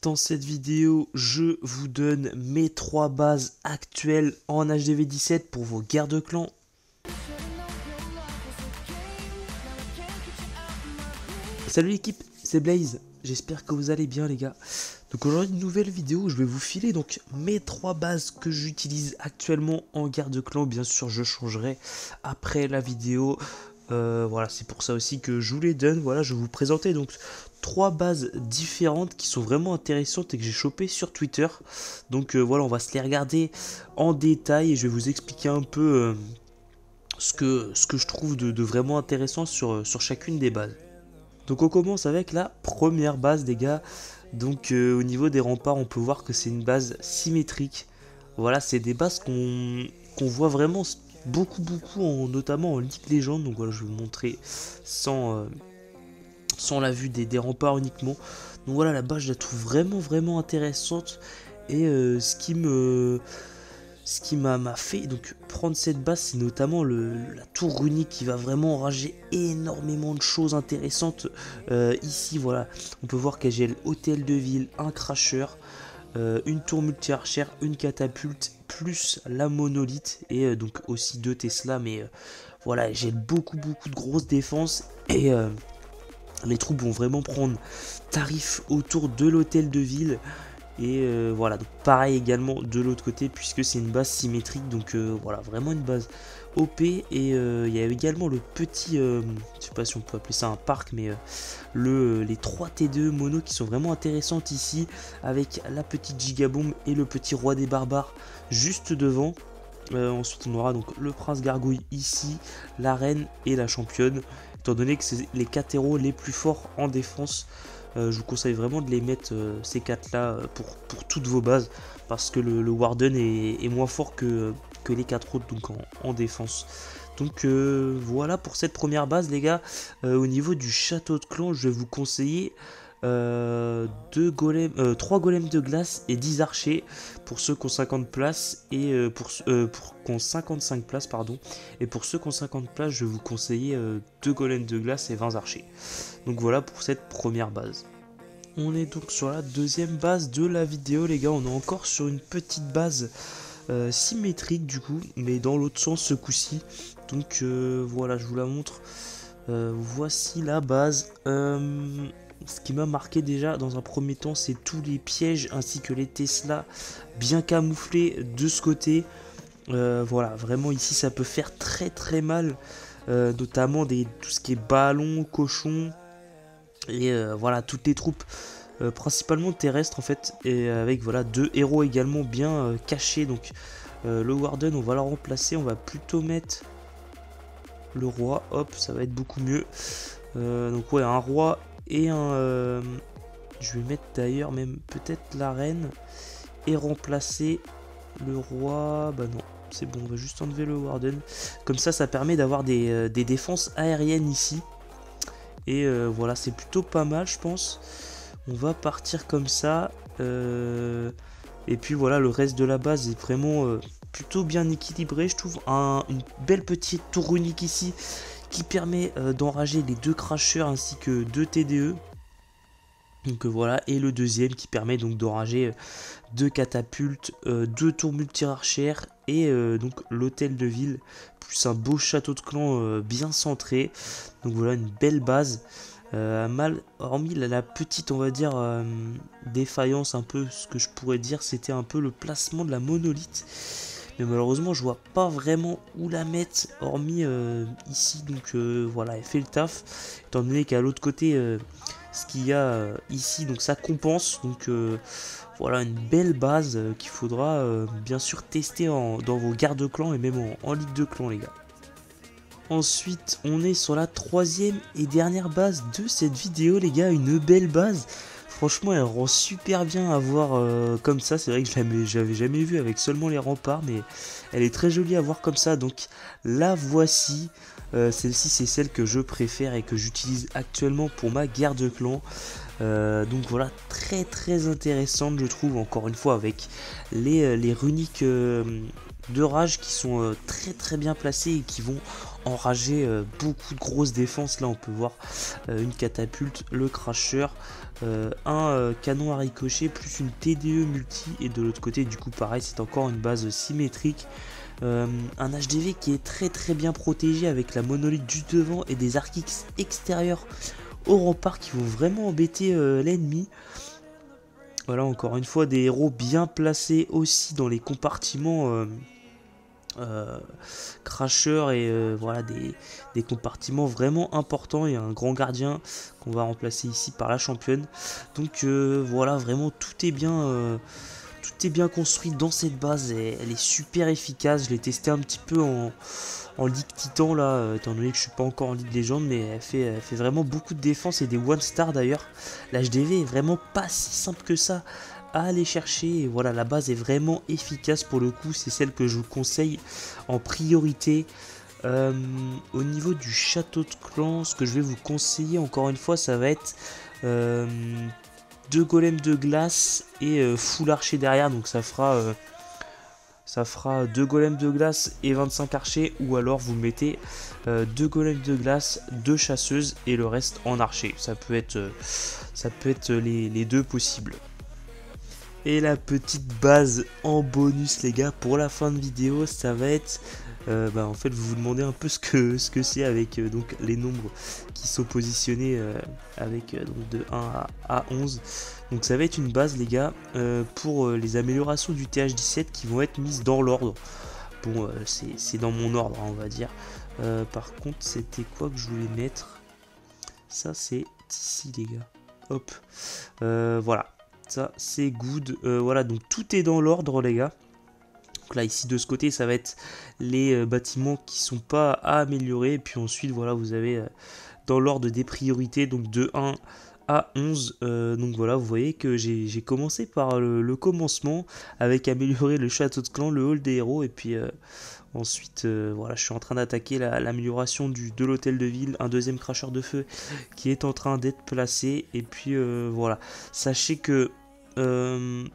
Dans cette vidéo, je vous donne mes 3 bases actuelles en HDV17 pour vos guerres de clans. Salut l'équipe, c'est Blaze, j'espère que vous allez bien les gars. Donc aujourd'hui une nouvelle vidéo où je vais vous filer donc mes 3 bases que j'utilise actuellement en guerre de clan. Bien sûr je changerai après la vidéo. Voilà, c'est pour ça aussi que je vous les donne. Voilà, je vais vous présenter donc 3 bases différentes qui sont vraiment intéressantes et que j'ai chopé sur Twitter. Donc voilà, on va se les regarder en détail et je vais vous expliquer un peu ce que je trouve de vraiment intéressant sur chacune des bases. Donc on commence avec la première base les gars. Donc au niveau des remparts, on peut voir que c'est une base symétrique. Voilà, c'est des bases qu'on voit vraiment beaucoup, notamment en League Legends. Donc voilà, je vais vous montrer sans la vue des remparts uniquement. Donc voilà, la base je la trouve vraiment intéressante. Et ce qui m'a fait donc prendre cette base, c'est notamment la tour runique qui va vraiment enrager énormément de choses intéressantes. Ici voilà, on peut voir qu'elle gèle hôtel de ville, un crasher, une tour multi-archère, une catapulte, plus la monolithe et donc aussi 2 Tesla. Mais voilà, elle gèle beaucoup de grosses défenses et les troupes vont vraiment prendre tarif autour de l'hôtel de ville. Et voilà, donc pareil également de l'autre côté puisque c'est une base symétrique. Donc voilà, vraiment une base OP. Et il y a également le petit, je sais pas si on peut appeler ça un parc, mais les 3 T2 mono qui sont vraiment intéressantes ici, avec la petite gigabombe et le petit roi des barbares juste devant. Ensuite on aura donc le prince gargouille ici, la reine et la championne, étant donné que c'est les 4 héros les plus forts en défense. Je vous conseille vraiment de les mettre ces 4 là pour toutes vos bases, parce que le Warden est moins fort que les 4 autres donc en défense. Donc voilà pour cette première base les gars. Au niveau du château de clan, je vais vous conseiller 3 golems de glace et 10 archers pour ceux qui ont 50 places et pour qui ont 55 places pardon. Et pour ceux qui ont 50 places, je vais vous conseiller 2 golems de glace et 20 archers. Donc voilà pour cette première base. On est donc sur la deuxième base de la vidéo les gars. On est encore sur une petite base symétrique du coup, mais dans l'autre sens ce coup-ci. Donc voilà, je vous la montre. Voici la base. Ce qui m'a marqué déjà dans un premier temps, c'est tous les pièges ainsi que les Tesla bien camouflés de ce côté. Voilà, vraiment ici ça peut faire très mal, notamment tout ce qui est ballon, cochon et voilà toutes les troupes principalement terrestres en fait, et avec voilà 2 héros également bien cachés. Donc le Warden on va le remplacer, on va plutôt mettre le roi, hop, ça va être beaucoup mieux. Donc ouais, un roi et un... je vais mettre d'ailleurs même peut-être la reine et remplacer le roi. Bah non, c'est bon, on va juste enlever le Warden. Comme ça permet d'avoir des défenses aériennes ici. Et voilà, c'est plutôt pas mal je pense. On va partir comme ça. Et puis voilà, le reste de la base est vraiment plutôt bien équilibré. Je trouve une belle petite tour unique ici qui permet d'enrager les 2 crashers ainsi que 2 TDE. Donc voilà, et le deuxième qui permet donc d'enrager 2 catapultes, 2 tours multi-archères et donc l'hôtel de ville, plus un beau château de clan bien centré. Donc voilà, une belle base. Hormis la petite, on va dire, défaillance, un peu ce que je pourrais dire, c'était un peu le placement de la monolithe. Mais malheureusement je vois pas vraiment où la mettre hormis ici. Donc voilà, elle fait le taf, étant donné qu'à l'autre côté ce qu'il y a ici, donc ça compense. Donc voilà une belle base qu'il faudra bien sûr tester dans vos guerres de clans et même en ligue de clans les gars. Ensuite on est sur la troisième et dernière base de cette vidéo les gars, une belle base. Franchement elle rend super bien à voir comme ça, c'est vrai que j'avais jamais vu avec seulement les remparts, mais elle est très jolie à voir comme ça. Donc la voici, celle-ci c'est celle que je préfère et que j'utilise actuellement pour ma guerre de clan. Donc voilà, très intéressante je trouve, encore une fois avec les runiques de rage qui sont très très bien placés et qui vont enrager beaucoup de grosses défenses. Là on peut voir une catapulte, le crasher, un canon à ricochet plus une TDE multi, et de l'autre côté du coup pareil c'est encore une base symétrique. Un HDV qui est très très bien protégé avec la monolithe juste devant et des arcs-X extérieurs au rempart qui vont vraiment embêter l'ennemi. Voilà, encore une fois des héros bien placés aussi dans les compartiments crasher et voilà des compartiments vraiment importants, et un grand gardien qu'on va remplacer ici par la championne. Donc voilà, vraiment tout est bien construit dans cette base, et elle est super efficace. Je l'ai testé un petit peu en Ligue Titan là, étant donné que je suis pas encore en Ligue Légende, mais elle fait vraiment beaucoup de défense et des one star d'ailleurs. L'HDV est vraiment pas si simple que ça à aller chercher, et voilà, la base est vraiment efficace pour le coup, c'est celle que je vous conseille en priorité. Au niveau du château de clan, ce que je vais vous conseiller encore une fois, ça va être 2 golems de glace et full archer derrière, donc ça fera 2 golems de glace et 25 archers, ou alors vous mettez 2 golems de glace, 2 chasseuses et le reste en archer. Ça peut être les deux possibles. Et la petite base en bonus les gars pour la fin de vidéo, ça va être en fait vous vous demandez un peu ce que c'est avec donc les nombres qui sont positionnés avec donc de 1 à 11. Donc ça va être une base les gars pour les améliorations du TH17 qui vont être mises dans l'ordre. Bon c'est dans mon ordre hein, on va dire. Par contre c'était quoi que je voulais mettre? Ça c'est ici les gars. Hop. Voilà. Ça c'est good, voilà, donc tout est dans l'ordre les gars. Donc là ici de ce côté ça va être les bâtiments qui sont pas à améliorer, et puis ensuite voilà vous avez dans l'ordre des priorités, donc de 1 à 11, donc voilà vous voyez que j'ai commencé par le commencement avec améliorer le château de clan, le hall des héros, et puis ensuite voilà je suis en train d'attaquer l'amélioration de l'hôtel de ville, un deuxième cracheur de feu qui est en train d'être placé, et puis voilà, sachez que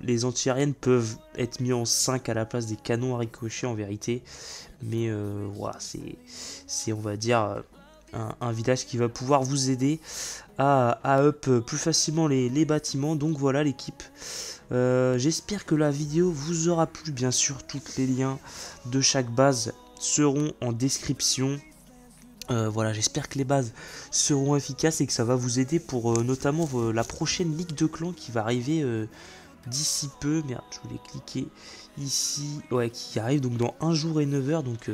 les antiaériennes peuvent être mis en 5 à la place des canons à ricochet en vérité, mais voilà c'est on va dire un village qui va pouvoir vous aider à up plus facilement les bâtiments. Donc voilà l'équipe, j'espère que la vidéo vous aura plu. Bien sûr tous les liens de chaque base seront en description. Voilà, j'espère que les bases seront efficaces et que ça va vous aider pour notamment la prochaine ligue de clans qui va arriver d'ici peu. Merde, je voulais cliquer ici, ouais, qui arrive donc dans 1 jour et 9 heures, donc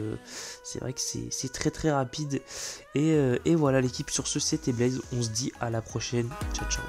c'est vrai que c'est très très rapide. Et voilà l'équipe, sur ce c'était Blaze, on se dit à la prochaine, ciao ciao.